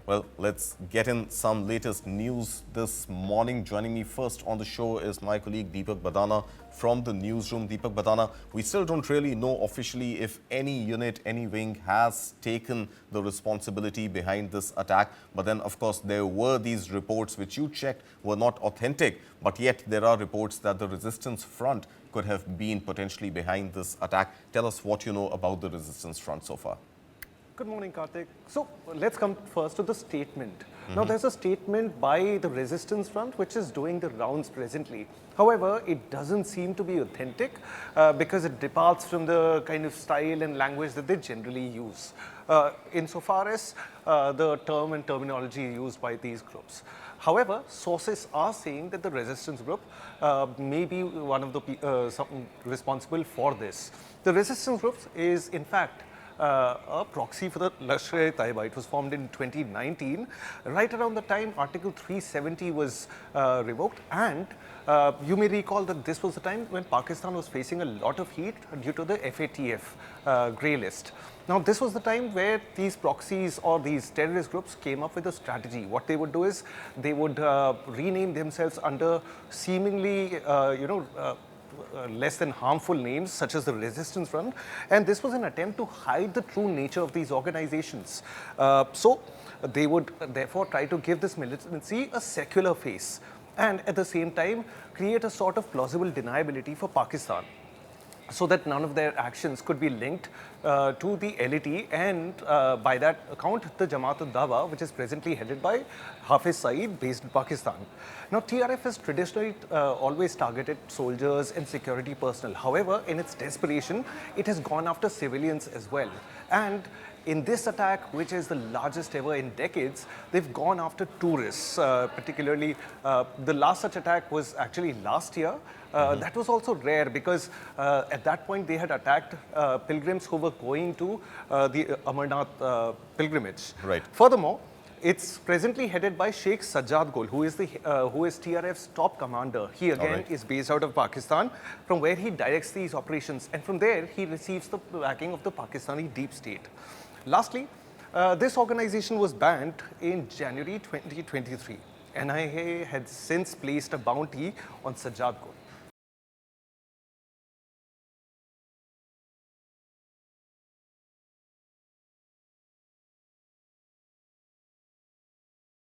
Well, let's get in some latest news this morning. Joining me first on the show is my colleague Deepak Badana from the newsroom. Deepak Badana, we still don't really know officially if any unit, any wing has taken the responsibility behind this attack. But then, of course, there were these reports which you checked were not authentic. But yet there are reports that the resistance front could have been potentially behind this attack. Tell us what you know about the resistance front so far. Good morning, Karthik. So let's come first to the statement. Now, there's a statement by the Resistance Front which is doing the rounds presently. However, it doesn't seem to be authentic because it departs from the kind of style and language that they generally use, insofar as the term and terminology used by these groups. However, sources are saying that the resistance group may be one of the responsible for this. The resistance group is, in fact, a proxy for the Lashkar-e-Taiba. It was formed in 2019, right around the time Article 370 was revoked, and you may recall that this was the time when Pakistan was facing a lot of heat due to the FATF grey list. Now, this was the time where these proxies or these terrorist groups came up with a strategy. What they would do is they would rename themselves under seemingly, less than harmful names such as the Resistance Front, and this was an attempt to hide the true nature of these organizations. So they would therefore try to give this militancy a secular face and at the same time create a sort of plausible deniability for Pakistan, so that none of their actions could be linked to the LAT and by that account the Jamaat al-Dawa, which is presently headed by Hafiz Saeed, based in Pakistan. Now, TRF has traditionally always targeted soldiers and security personnel. However, in its desperation, it has gone after civilians as well. And in this attack, which is the largest ever in decades, they've gone after tourists, particularly the last such attack was actually last year. That was also rare because at that point they had attacked pilgrims who were going to the Amarnath pilgrimage. Right. Furthermore, it's presently headed by Sheikh Sajjad Gul, who is TRF's top commander. He again is based out of Pakistan, from where he directs these operations, and from there he receives the backing of the Pakistani deep state. Lastly, this organization was banned in January 2023. NIA had since placed a bounty on Sajjad Gul.